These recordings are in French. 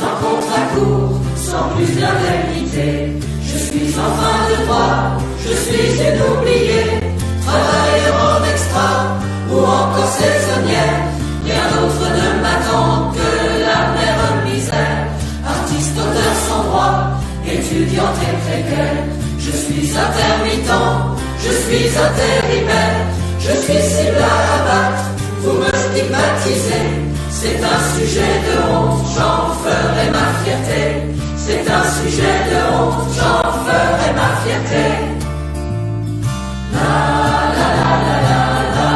en contre-à-court, sans plus de réalité. Je suis en fin de droit, je suis une oubliée, travailleur en extra, ou encore saisonnière. Rien d'autre ne m'attend que la mère misère. Artiste, auteur sans droit, étudiante et précaire. Je suis intermittent, je suis intérimaire. Je suis cible à abattre, vous me stigmatisez. C'est un sujet de honte, j'en ferai ma fierté. C'est un sujet de honte, j'en ferai ma fierté. La la la la la la.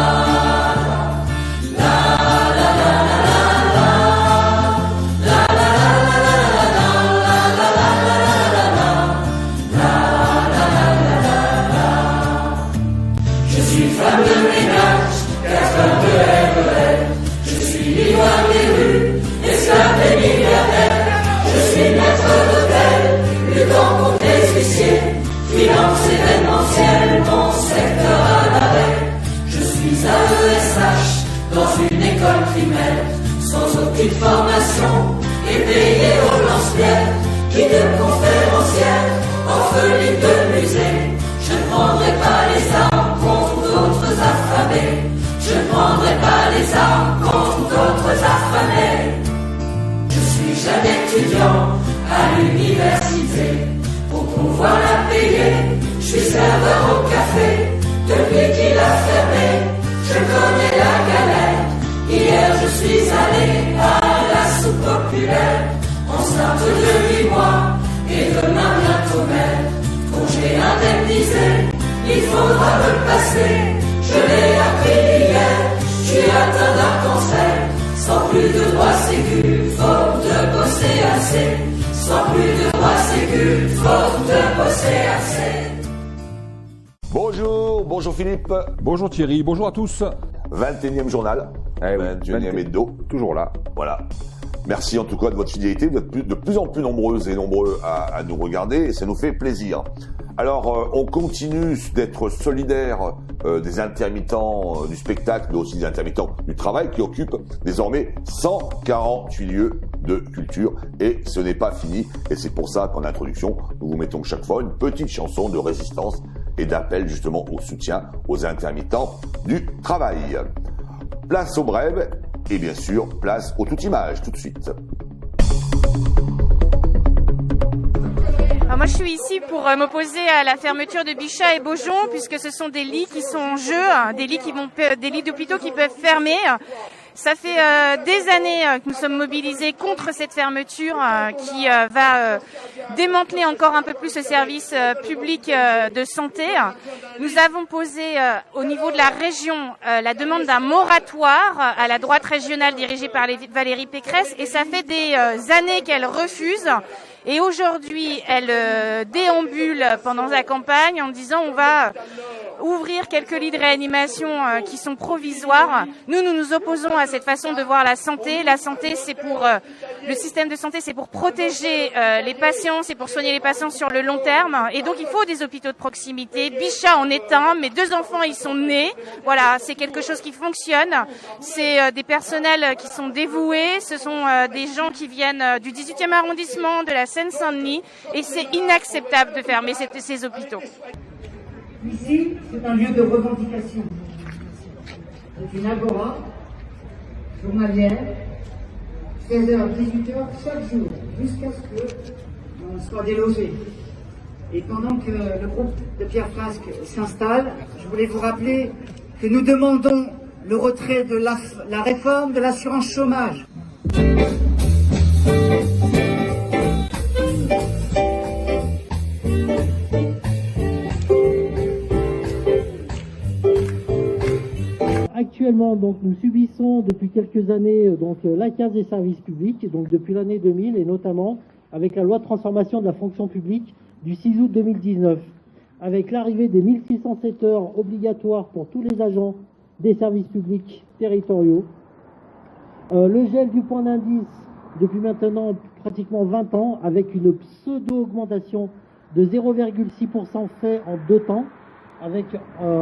Finance événementielle, mon secteur à l'arrêt. Je suis à ESH, dans une école primaire, sans aucune formation, et payé au lance-pierre, qui de conférencière, orpheline de musée. Je ne prendrai pas les armes contre d'autres affamés. Je ne prendrai pas les armes contre d'autres affamés. Je suis jeune étudiant à l'université. Pour pouvoir la payer, je suis serveur au café. Depuis qu'il a fermé, je connais la galère. Hier je suis allé à la soupe populaire, enceinte de 8 mois et demain bientôt mère. Congé indemnisé, il faudra me le passer. Je l'ai appris hier, je suis atteint d'un cancer. Sans plus de droits sécu, faute de bosser assez. Sans plus de droits sécu, faute de bosser assez. Bonjour Philippe. Bonjour Thierry, bonjour à tous. 21e journal, 21e hebdo. Toujours là. Voilà. Merci en tout cas de votre fidélité, vous êtes de plus en plus nombreuses et nombreux à nous regarder et ça nous fait plaisir. Alors on continue d'être solidaires des intermittents du spectacle, mais aussi des intermittents du travail qui occupent désormais 148 lieux de culture et ce n'est pas fini et c'est pour ça qu'en introduction nous vous mettons chaque fois une petite chanson de résistance et d'appel justement au soutien aux intermittents du travail. Place au brève et bien sûr place aux toutes images tout de suite. Alors moi je suis ici pour m'opposer à la fermeture de Bichat et Beaujon puisque ce sont des lits qui sont en jeu, des lits d'hôpitaux qui peuvent fermer. Ça fait des années que nous sommes mobilisés contre cette fermeture qui va démanteler encore un peu plus ce service public de santé. Nous avons posé au niveau de la région la demande d'un moratoire à la droite régionale dirigée par Valérie Pécresse et ça fait des années qu'elle refuse. Et aujourd'hui, elle déambule pendant la campagne en disant on va ouvrir quelques lits de réanimation qui sont provisoires. Nous nous opposons à cette façon de voir la santé. La santé, c'est pour le système de santé, c'est pour protéger les patients, c'est pour soigner les patients sur le long terme. Et donc, il faut des hôpitaux de proximité. Bichat en est un. Mes 2 enfants, ils sont nés. Voilà, c'est quelque chose qui fonctionne. C'est des personnels qui sont dévoués. Ce sont des gens qui viennent du 18e arrondissement, de la Seine-Saint-Denis. Et c'est inacceptable de fermer ces hôpitaux. Ici, c'est un lieu de revendication. C'est une agora journalière, 16h, 18h, chaque jour, jusqu'à ce qu'on soit délogé. Et pendant que le groupe de Pierre Flasque s'installe, je voulais vous rappeler que nous demandons le retrait de la réforme de l'assurance chômage. Actuellement, donc, nous subissons depuis quelques années la casse des services publics, donc depuis l'année 2000 et notamment avec la loi de transformation de la fonction publique du 6 août 2019, avec l'arrivée des 1607 heures obligatoires pour tous les agents des services publics territoriaux, le gel du point d'indice depuis maintenant pratiquement 20 ans avec une pseudo-augmentation de 0,6% fait en 2 temps, avec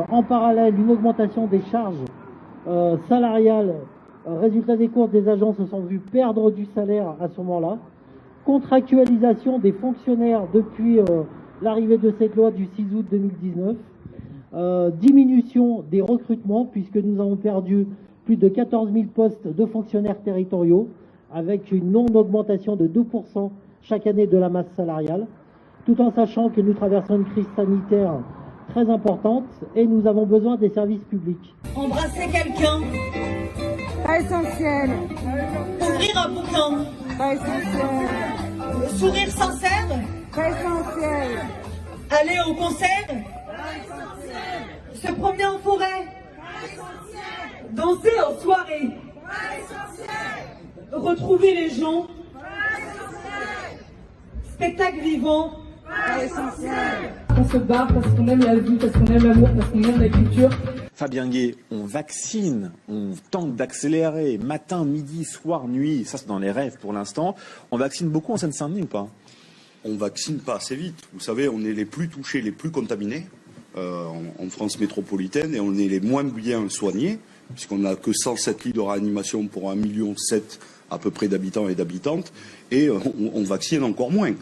en parallèle une augmentation des charges salariales. Résultat des courses, des agents se sont vus perdre du salaire à ce moment-là. contractualisation des fonctionnaires depuis l'arrivée de cette loi du 6 août 2019, diminution des recrutements puisque nous avons perdu plus de 14 000 postes de fonctionnaires territoriaux avec une non-augmentation de 2% chaque année de la masse salariale, tout en sachant que nous traversons une crise sanitaire très importante et nous avons besoin des services publics. Embrasser quelqu'un, pas essentiel. ouvrir un bouquin, Pas essentiel. sourire sincère, Pas essentiel. aller au concert, se promener en forêt, danser en soirée, retrouver les gens, spectacle vivant, Pas essentiel. On se bat parce qu'on aime la vie, parce qu'on aime l'amour, parce qu'on aime la culture. Fabien Gay, on vaccine, on tente d'accélérer, matin, midi, soir, nuit, ça c'est dans les rêves pour l'instant. On vaccine beaucoup en Seine-Saint-Denis ou pas? On vaccine pas assez vite. Vous savez, on est les plus touchés, les plus contaminés en France métropolitaine et on est les moins bien soignés puisqu'on n'a que 107 lits de réanimation pour 1,7 million à peu près d'habitants et d'habitantes et on vaccine encore moins.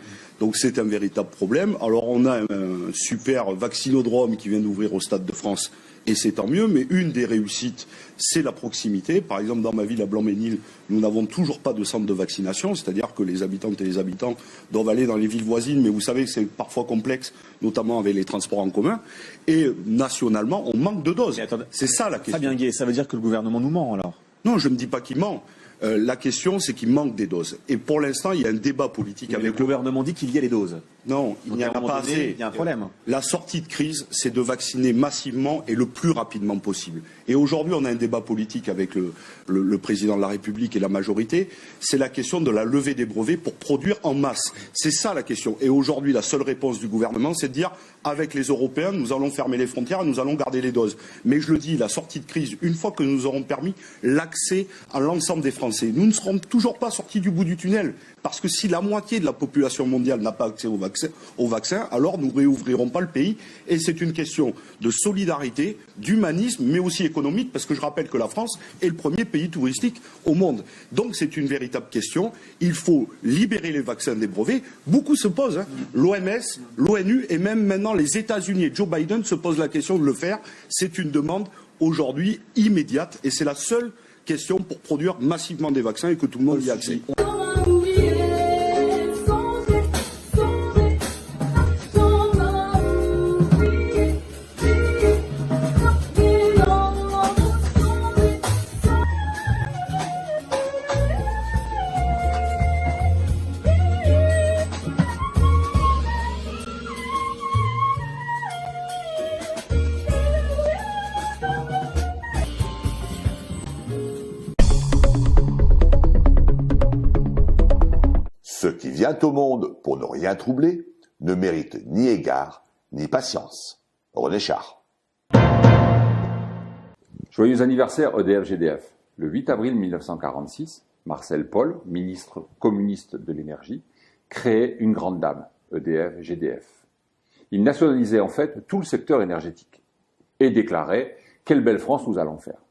Donc c'est un véritable problème. Alors on a un super vaccinodrome qui vient d'ouvrir au Stade de France et c'est tant mieux, mais une des réussites, c'est la proximité. Par exemple, dans ma ville, à Blanc-Ménil, nous n'avons toujours pas de centre de vaccination, c'est-à-dire que les habitantes et les habitants doivent aller dans les villes voisines, mais vous savez que c'est parfois complexe, notamment avec les transports en commun. Et nationalement, on manque de doses. C'est ça la question. Fabien Gay, ça veut dire que le gouvernement nous ment alors? Non, je ne dis pas qu'il ment. La question, c'est qu'il manque des doses. Et pour l'instant, il y a un débat politique avec le gouvernement dit qu'il y a les doses. Non, il n'y en a pas assez. Il y a un problème. La sortie de crise, c'est de vacciner massivement et le plus rapidement possible. Et aujourd'hui, on a un débat politique avec le président de la République et la majorité. C'est la question de la levée des brevets pour produire en masse. C'est ça la question. Et aujourd'hui, la seule réponse du gouvernement, c'est de dire, avec les Européens, nous allons fermer les frontières et nous allons garder les doses. Mais je le dis, la sortie de crise, une fois que nous aurons permis l'accès à l'ensemble des Français, nous ne serons toujours pas sortis du bout du tunnel. Parce que si la moitié de la population mondiale n'a pas accès au vaccin, alors nous ne réouvrirons pas le pays. Et c'est une question de solidarité, d'humanisme, mais aussi économique, parce que je rappelle que la France est le premier pays touristique au monde. Donc c'est une véritable question. Il faut libérer les vaccins des brevets. Beaucoup se posent. L'OMS, l'ONU et même maintenant les États-Unis et Joe Biden se posent la question de le faire. C'est une demande aujourd'hui immédiate et c'est la seule question pour produire massivement des vaccins et que tout le monde y ait accès. Ce qui vient au monde pour ne rien troubler ne mérite ni égard ni patience. René Char. Joyeux anniversaire EDF-GDF. Le 8 avril 1946, Marcel Paul, ministre communiste de l'énergie, créait une grande dame, EDF-GDF. Il nationalisait en fait tout le secteur énergétique et déclarait « Quelle belle France nous allons faire ».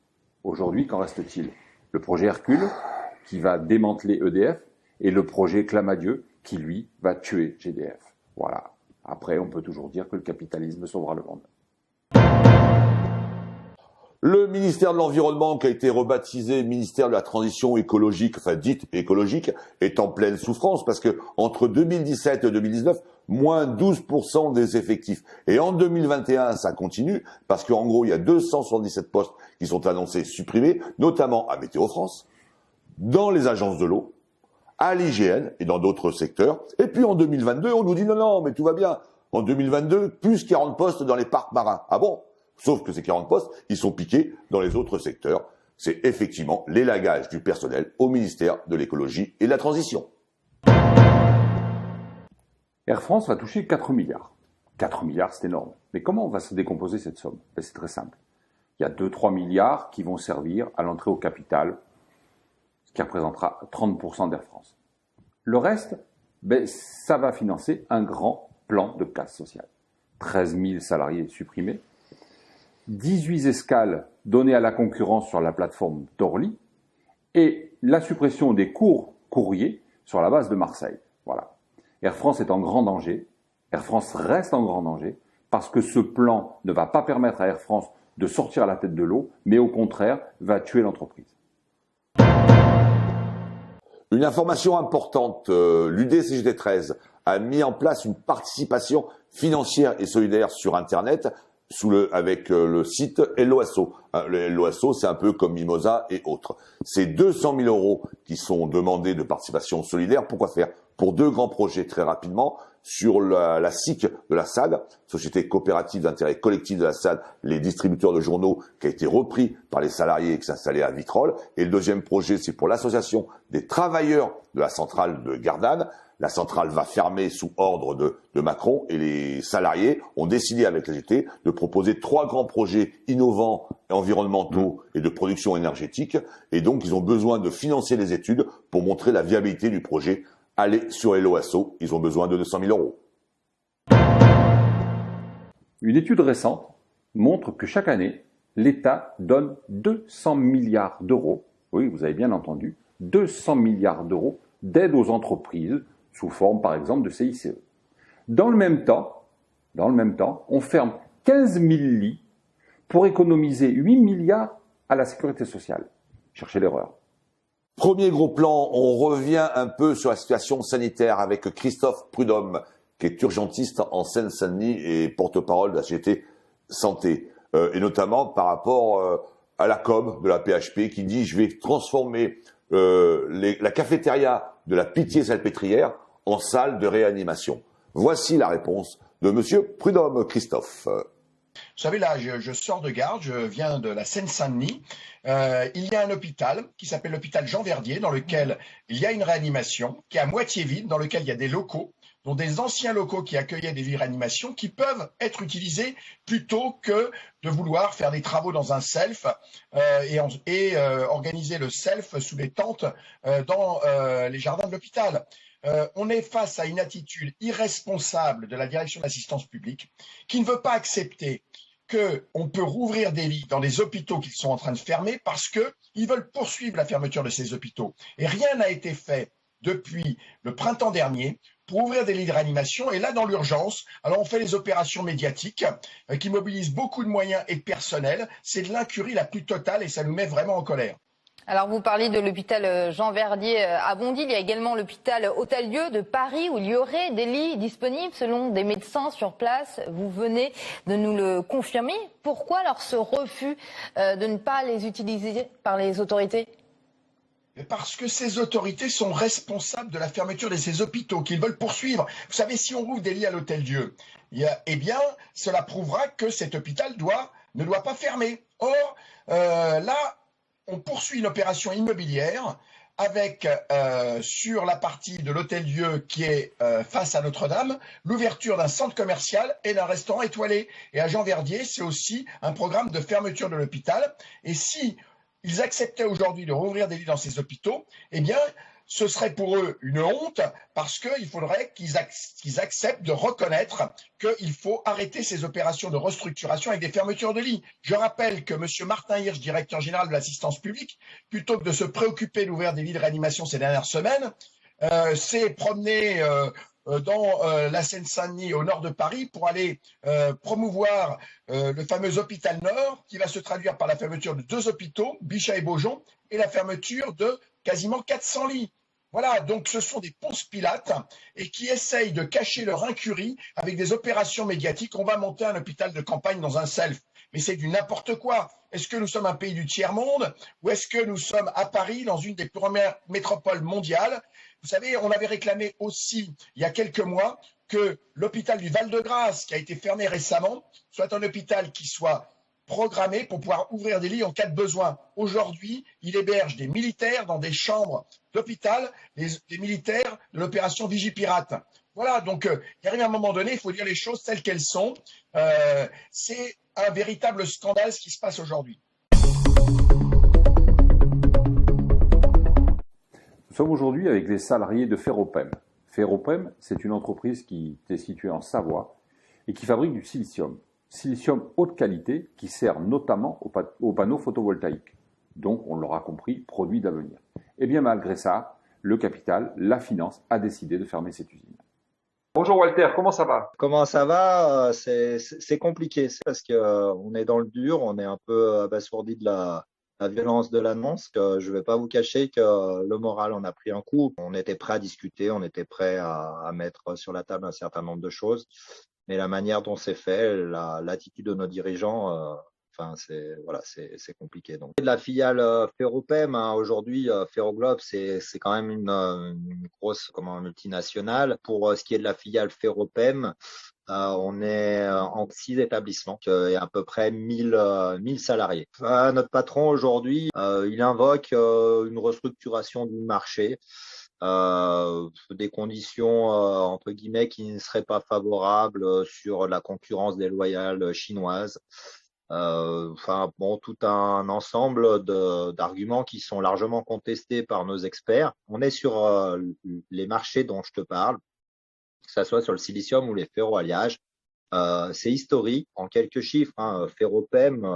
Aujourd'hui, qu'en reste-t-il? Le projet Hercule, qui va démanteler EDF, et le projet Clamadieu, qui lui va tuer GDF. Voilà. Après, on peut toujours dire que le capitalisme sauvera le monde. Le ministère de l'Environnement, qui a été rebaptisé ministère de la Transition écologique, enfin dite écologique, est en pleine souffrance parce que entre 2017 et 2019, moins 12% des effectifs. Et en 2021, ça continue parce qu'en gros, il y a 277 postes qui sont annoncés supprimés, notamment à Météo France, dans les agences de l'eau, à l'IGN et dans d'autres secteurs. Et puis en 2022, on nous dit non, mais tout va bien. En 2022, plus 40 postes dans les parcs marins. Ah bon? Sauf que ces 40 postes, ils sont piqués dans les autres secteurs. C'est effectivement l'élagage du personnel au ministère de l'écologie et de la transition. Air France va toucher 4 milliards. 4 milliards, c'est énorme. Mais comment on va se décomposer cette somme? Ben, c'est très simple. Il y a 2-3 milliards qui vont servir à l'entrée au capital, ce qui représentera 30% d'Air France. Le reste, ben, ça va financer un grand plan de casse sociale. 13 000 salariés supprimés, 18 escales données à la concurrence sur la plateforme d'Orly et la suppression des cours courriers sur la base de Marseille. Voilà. Air France est en grand danger. Air France reste en grand danger parce que ce plan ne va pas permettre à Air France de sortir à la tête de l'eau, mais au contraire, va tuer l'entreprise. Une information importante, l'UDCGT13 a mis en place une participation financière et solidaire sur Internet avec le site Helloasso. Le Helloasso, c'est un peu comme Mimosa et autres. C'est 200 000 € qui sont demandés de participation solidaire. Pourquoi faire? Pour 2 grands projets très rapidement. Sur la SIC de la SAD, Société coopérative d'intérêt collectif de la SAD, les distributeurs de journaux, qui a été repris par les salariés et qui s'est installé à Vitrolles. Et le deuxième projet, c'est pour l'association des travailleurs de la centrale de Gardanne. La centrale va fermer sous ordre de Macron et les salariés ont décidé avec la GT de proposer 3 grands projets innovants, environnementaux et de production énergétique. Et donc, ils ont besoin de financer les études pour montrer la viabilité du projet. Allez sur Helloasso, ils ont besoin de 200 000 €. Une étude récente montre que chaque année, l'État donne 200 milliards d'euros, oui, vous avez bien entendu, 200 milliards d'euros d'aide aux entreprises, sous forme par exemple de CICE. Dans le même temps, on ferme 15 000 lits pour économiser 8 milliards à la sécurité sociale. Cherchez l'erreur. Premier gros plan, on revient un peu sur la situation sanitaire avec Christophe Prudhomme, qui est urgentiste en Seine-Saint-Denis et porte-parole de la CGT Santé. Et notamment par rapport à la com de la PHP qui dit « Je vais transformer la cafétéria de la Pitié-Salpêtrière en salle de réanimation ». Voici la réponse de Monsieur Prudhomme, Christophe. Vous savez, là, je sors de Gare, je viens de la Seine-Saint-Denis. Il y a un hôpital qui s'appelle l'hôpital Jean Verdier, dans lequel il y a une réanimation qui est à moitié vide, dans lequel il y a des locaux, dont des anciens locaux qui accueillaient des lits de réanimation, qui peuvent être utilisés plutôt que de vouloir faire des travaux dans un self et organiser le self sous les tentes dans les jardins de l'hôpital. On est face à une attitude irresponsable de la direction de l'assistance publique qui ne veut pas accepter qu'on peut rouvrir des lits dans des hôpitaux qu'ils sont en train de fermer parce qu'ils veulent poursuivre la fermeture de ces hôpitaux. Et rien n'a été fait depuis le printemps dernier pour ouvrir des lits de réanimation. Et là, dans l'urgence, alors on fait les opérations médiatiques qui mobilisent beaucoup de moyens et de personnel. C'est de l'incurie la plus totale et ça nous met vraiment en colère. Alors vous parlez de l'hôpital Jean Verdier à Bondy, il y a également l'hôpital Hôtel-Dieu de Paris où il y aurait des lits disponibles selon des médecins sur place. Vous venez de nous le confirmer. Pourquoi alors ce refus de ne pas les utiliser par les autorités ? Parce que ces autorités sont responsables de la fermeture de ces hôpitaux qu'ils veulent poursuivre. Vous savez, si on rouvre des lits à l'Hôtel-Dieu, eh bien, cela prouvera que cet hôpital ne doit pas fermer. Or, là, on poursuit une opération immobilière avec, sur la partie de l'Hôtel-Dieu qui est face à Notre-Dame, l'ouverture d'un centre commercial et d'un restaurant étoilé. Et à Jean Verdier, c'est aussi un programme de fermeture de l'hôpital. Et si ils acceptaient aujourd'hui de rouvrir des lits dans ces hôpitaux, eh bien, ce serait pour eux une honte parce qu'il faudrait qu'ils acceptent de reconnaître qu'il faut arrêter ces opérations de restructuration avec des fermetures de lits. Je rappelle que M. Martin Hirsch, directeur général de l'assistance publique, plutôt que de se préoccuper d'ouvrir des lits de réanimation ces dernières semaines, s'est promené dans la Seine-Saint-Denis au nord de Paris pour aller promouvoir le fameux hôpital Nord qui va se traduire par la fermeture de 2 hôpitaux, Bichat et Beaujon, et la fermeture de quasiment 400 lits. Voilà, donc ce sont des ponce pilates et qui essayent de cacher leur incurie avec des opérations médiatiques. On va monter un hôpital de campagne dans un self. Mais c'est du n'importe quoi. Est-ce que nous sommes un pays du tiers-monde ou est-ce que nous sommes à Paris, dans une des premières métropoles mondiales? Vous savez, on avait réclamé aussi, il y a quelques mois, que l'hôpital du Val-de-Grâce, qui a été fermé récemment, soit un hôpital qui soit programmé pour pouvoir ouvrir des lits en cas de besoin. Aujourd'hui, il héberge des militaires dans des chambres d'hôpital, des militaires de l'opération Vigipirate. Voilà, donc il arrive à un moment donné, il faut dire les choses telles qu'elles sont. C'est un véritable scandale ce qui se passe aujourd'hui. Nous sommes aujourd'hui avec les salariés de Ferropem. Ferropem, c'est une entreprise qui est située en Savoie et qui fabrique du silicium. Silicium haute qualité qui sert notamment aux panneaux photovoltaïques. Donc, on l'aura compris, produit d'avenir. Et bien malgré ça, le capital, la finance, a décidé de fermer cette usine. Bonjour Walter, comment ça va? Comment ça va? C'est compliqué parce que on est dans le dur, on est un peu abasourdi de la violence de l'annonce. Je vais pas vous cacher que le moral en a pris un coup. On était prêt à discuter, on était prêt à mettre sur la table un certain nombre de choses, mais la manière dont c'est fait, l'attitude de nos dirigeants, c'est compliqué. Donc, de la filiale Ferropem, aujourd'hui, Ferroglobe, c'est quand même une grosse multinationale. Pour ce qui est de la filiale Ferropem, on est en 6 établissements et à peu près 1000 salariés. Notre patron aujourd'hui, il invoque une restructuration du marché, des conditions entre guillemets qui ne seraient pas favorables sur la concurrence déloyale chinoise. Tout un ensemble d'arguments qui sont largement contestés par nos experts. On est sur les marchés dont je te parle, que ce soit sur le silicium ou les ferroalliages. C'est historique. En quelques chiffres, Ferropem,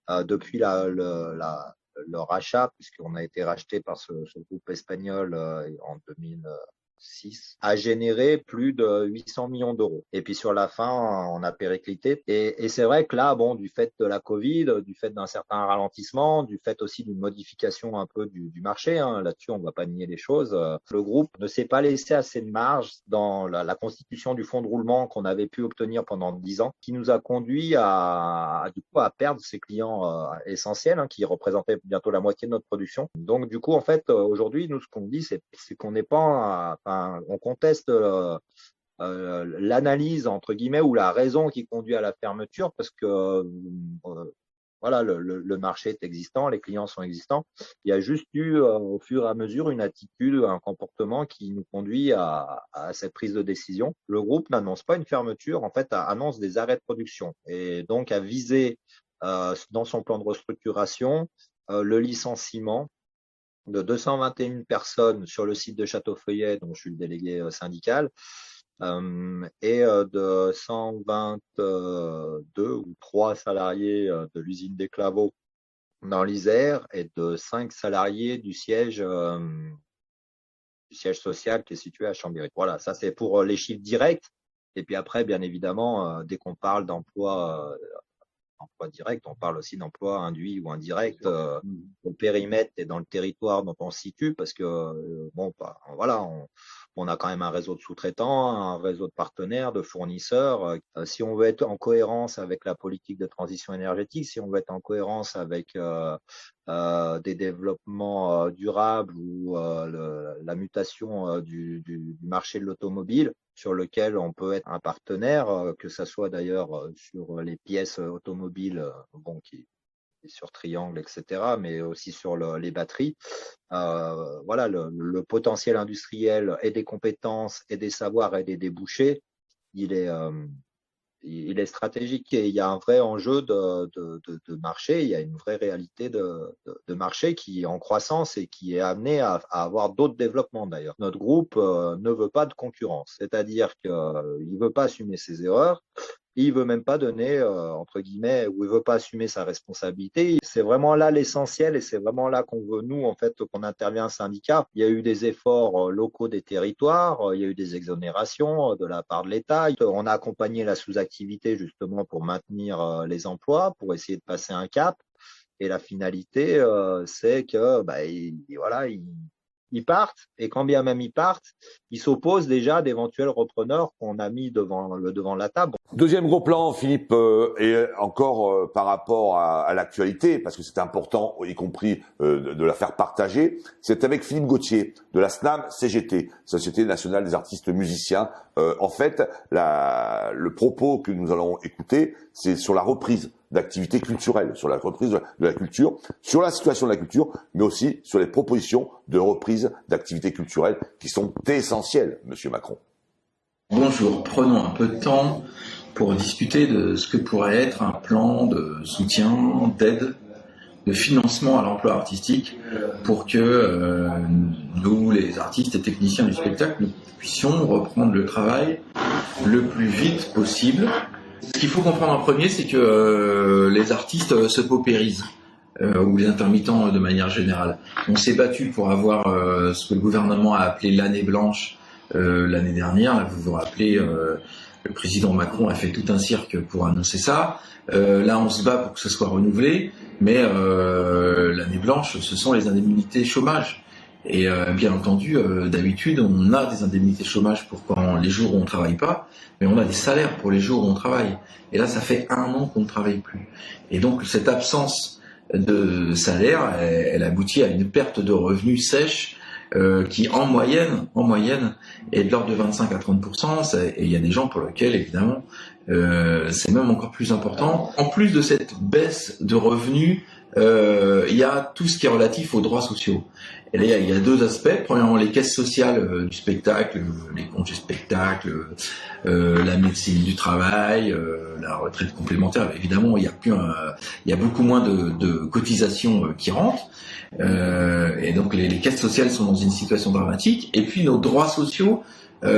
depuis le rachat, puisqu'on a été racheté par ce groupe espagnol en 2006, a généré plus de 800 millions d'euros. Et puis sur la fin, on a périclité. Et c'est vrai que là, du fait de la Covid, du fait d'un certain ralentissement, du fait aussi d'une modification un peu du marché, là-dessus on ne va pas nier les choses, le groupe ne s'est pas laissé assez de marge dans la constitution du fonds de roulement qu'on avait pu obtenir pendant 10 ans, qui nous a conduit à perdre ses clients essentiels, qui représentaient bientôt la moitié de notre production. Donc du coup, en fait, aujourd'hui, nous, ce qu'on dit, c'est qu'on n'est pas on conteste l'analyse entre guillemets ou la raison qui conduit à la fermeture parce que le marché est existant, les clients sont existants. Il y a juste eu au fur et à mesure une attitude, un comportement qui nous conduit à cette prise de décision. Le groupe n'annonce pas une fermeture, en fait, annonce des arrêts de production et donc a visé dans son plan de restructuration le licenciement de 221 personnes sur le site de Château-Feuillet, dont je suis le délégué syndical, et de 122 ou 3 salariés de l'usine des Claveaux dans l'Isère et de 5 salariés du siège social qui est situé à Chambéry. Voilà, ça c'est pour les chiffres directs. Et puis après, bien évidemment, dès qu'on parle d'emploi direct, on parle aussi d'emploi induit ou indirect au périmètre et dans le territoire dont on se situe, parce que on a quand même un réseau de sous-traitants, un réseau de partenaires, de fournisseurs. Si on veut être en cohérence avec la politique de transition énergétique, si on veut être en cohérence avec des développements durables ou la mutation du marché de l'automobile, sur lequel on peut être un partenaire, que ça soit d'ailleurs sur les pièces automobiles, qui est sur Triangle, etc., mais aussi sur les batteries. Le potentiel industriel et des compétences et des savoirs et des débouchés, il est stratégique et il y a un vrai enjeu de marché, il y a une vraie réalité de marché qui est en croissance et qui est amené à avoir d'autres développements d'ailleurs. Notre groupe ne veut pas de concurrence, c'est-à-dire qu'il ne veut pas assumer ses erreurs, il veut même pas donner, entre guillemets, ou il veut pas assumer sa responsabilité. C'est vraiment là l'essentiel et c'est vraiment là qu'on veut, nous, en fait, qu'on intervient syndicat. Il y a eu des efforts locaux des territoires, il y a eu des exonérations de la part de l'État. On a accompagné la sous-activité justement pour maintenir les emplois, pour essayer de passer un cap. Et la finalité, c'est que, ils partent, et quand bien même ils partent, ils s'opposent déjà à d'éventuels repreneurs qu'on a mis devant la table. Deuxième gros plan, Philippe, et encore par rapport à l'actualité, parce que c'est important, y compris de la faire partager, c'est avec Philippe Gauthier de la SNAM CGT, Société Nationale des Artistes Musiciens. En fait, le propos que nous allons écouter, c'est sur la reprise d'activités culturelles, sur la reprise de la culture, sur la situation de la culture, mais aussi sur les propositions de reprise d'activités culturelles qui sont essentielles, Monsieur Macron. Bonjour, prenons un peu de temps pour discuter de ce que pourrait être un plan de soutien, d'aide, de financement à l'emploi artistique pour que nous, les artistes et techniciens du spectacle, nous puissions reprendre le travail le plus vite possible. Ce qu'il faut comprendre en premier, c'est que les artistes se paupérisent. ou les intermittents de manière générale. On s'est battu pour avoir ce que le gouvernement a appelé l'année blanche l'année dernière. Là, vous vous rappelez, le président Macron a fait tout un cirque pour annoncer ça. Là, on se bat pour que ce soit renouvelé, mais l'année blanche, ce sont les indemnités chômage. Et bien entendu, d'habitude, on a des indemnités chômage pour quand les jours où on travaille pas, mais on a des salaires pour les jours où on travaille. Et là, ça fait 1 an qu'on ne travaille plus. Et donc, cette absence de salaire, elle aboutit à une perte de revenus sèche qui, en moyenne, est de l'ordre de 25 à 30%. Et il y a des gens pour lesquels, évidemment, c'est même encore plus important. En plus de cette baisse de revenus, il y a tout ce qui est relatif aux droits sociaux. Et là, il y a 2 aspects. Premièrement, les caisses sociales du spectacle, les congés spectacle, la médecine du travail, la retraite complémentaire. Évidemment, il y a beaucoup moins de cotisations qui rentrent. Et donc, les caisses sociales sont dans une situation dramatique. Et puis, nos droits sociaux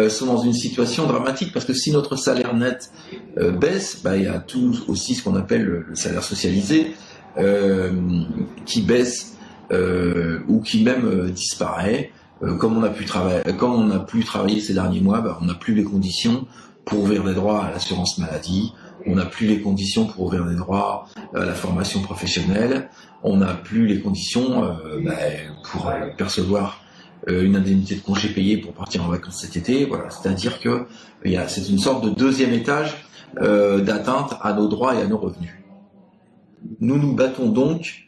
sont dans une situation dramatique parce que si notre salaire net baisse, il y a tout aussi ce qu'on appelle le salaire socialisé qui baisse ou qui même disparaît. Comme on n'a plus travaillé ces derniers mois, on n'a plus les conditions pour ouvrir des droits à l'assurance maladie, on n'a plus les conditions pour ouvrir des droits à la formation professionnelle, on n'a plus les conditions pour percevoir une indemnité de congé payé pour partir en vacances cet été. Voilà, c'est-à-dire que c'est une sorte de 2e étage d'atteinte à nos droits et à nos revenus. Nous nous battons donc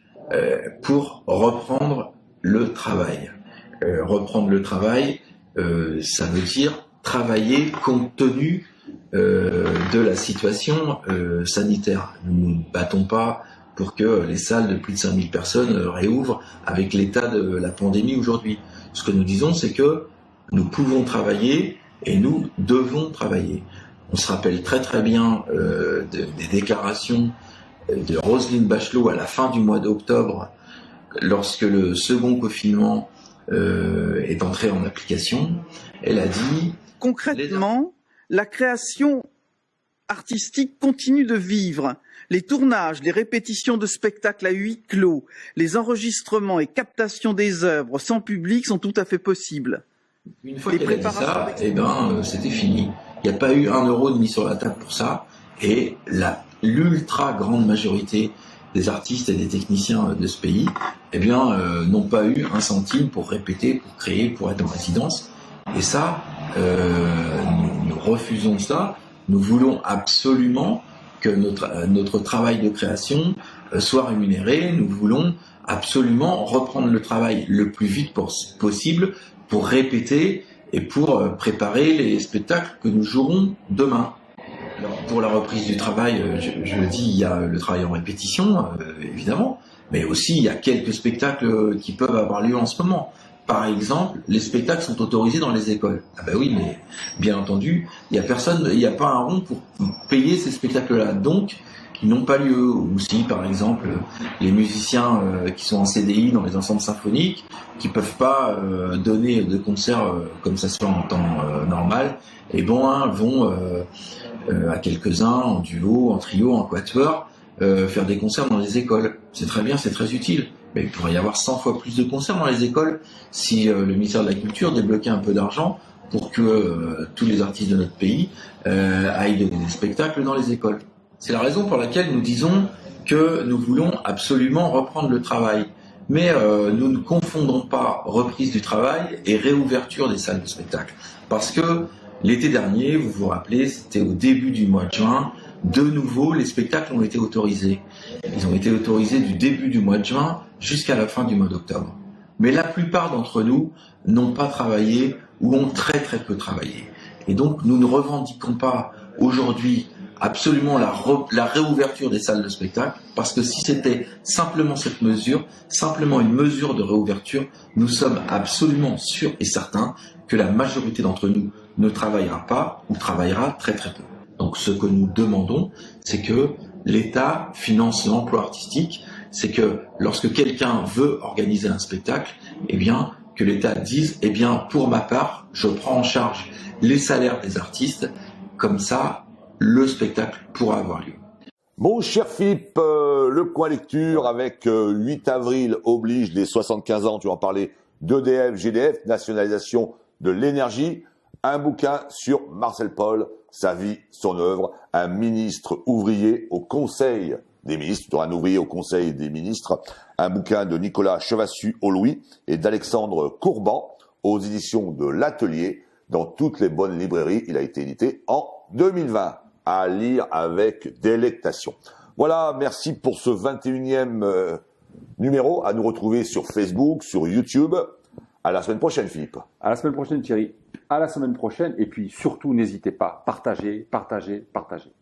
pour reprendre le travail. Reprendre le travail, ça veut dire travailler compte tenu de la situation sanitaire. Nous ne nous battons pas pour que les salles de plus de 5000 personnes réouvrent avec l'état de la pandémie aujourd'hui. Ce que nous disons, c'est que nous pouvons travailler et nous devons travailler. On se rappelle très très bien des déclarations de Roselyne Bachelot à la fin du mois d'octobre, lorsque le second confinement est entré en application. Elle a dit... Concrètement, la création artistique continue de vivre. Les tournages, les répétitions de spectacles à huis clos, les enregistrements et captations des œuvres sans public sont tout à fait possibles. Une fois qu'elle a dit ça, c'était fini. Il n'y a pas eu 1 euro de mis sur la table pour ça. Et l'ultra grande majorité des artistes et des techniciens de ce pays, n'ont pas eu 1 centime pour répéter, pour créer, pour être en résidence. Et ça, nous refusons ça. Nous voulons absolument que notre travail de création soit rémunéré. Nous voulons absolument reprendre le travail le plus vite possible pour répéter et pour préparer les spectacles que nous jouerons demain. Alors, pour la reprise du travail, je le dis, il y a le travail en répétition, évidemment, mais aussi il y a quelques spectacles qui peuvent avoir lieu en ce moment. Par exemple, les spectacles sont autorisés dans les écoles. Ah ben oui, mais bien entendu, il n'y a pas un rond pour payer ces spectacles-là, donc ils n'ont pas lieu. Ou si, par exemple, les musiciens qui sont en CDI dans les ensembles symphoniques, qui peuvent pas donner de concerts comme ça se fait en temps normal, vont à quelques-uns en duo, en trio, en quatuor, faire des concerts dans les écoles. C'est très bien, c'est très utile. Mais il pourrait y avoir 100 fois plus de concerts dans les écoles si le ministère de la Culture débloquait un peu d'argent pour que tous les artistes de notre pays aillent donner des spectacles dans les écoles. C'est la raison pour laquelle nous disons que nous voulons absolument reprendre le travail. Mais nous ne confondons pas reprise du travail et réouverture des salles de spectacle. Parce que l'été dernier, vous vous rappelez, c'était au début du mois de juin, de nouveau, les spectacles ont été autorisés. Ils ont été autorisés du début du mois de juin jusqu'à la fin du mois d'octobre. Mais la plupart d'entre nous n'ont pas travaillé ou ont très très peu travaillé. Et donc, nous ne revendiquons pas aujourd'hui absolument la réouverture des salles de spectacle, parce que si c'était simplement cette mesure, simplement une mesure de réouverture, nous sommes absolument sûrs et certains que la majorité d'entre nous ne travaillera pas ou travaillera très très peu. Donc ce que nous demandons, c'est que l'État finance l'emploi artistique, c'est que lorsque quelqu'un veut organiser un spectacle, que l'État dise, pour ma part, je prends en charge les salaires des artistes, comme ça, le spectacle pourra avoir lieu. Mon cher Philippe, le coin lecture avec 8 avril oblige les 75 ans, tu en parlais, d'EDF, GDF, nationalisation de l'énergie, un bouquin sur Marcel Paul, sa vie, son œuvre, un ministre ouvrier au Conseil des ministres, un ouvrier au Conseil des ministres, un bouquin de Nicolas Chevassus-Aulouis et d'Alexandre Courban aux éditions de l'Atelier, dans toutes les bonnes librairies. Il a été édité en 2020, à lire avec délectation. Voilà, merci pour ce 21e numéro, à nous retrouver sur Facebook, sur YouTube. À la semaine prochaine, Philippe. À la semaine prochaine, Thierry. À la semaine prochaine. Et puis surtout, n'hésitez pas, partagez, partagez, partagez.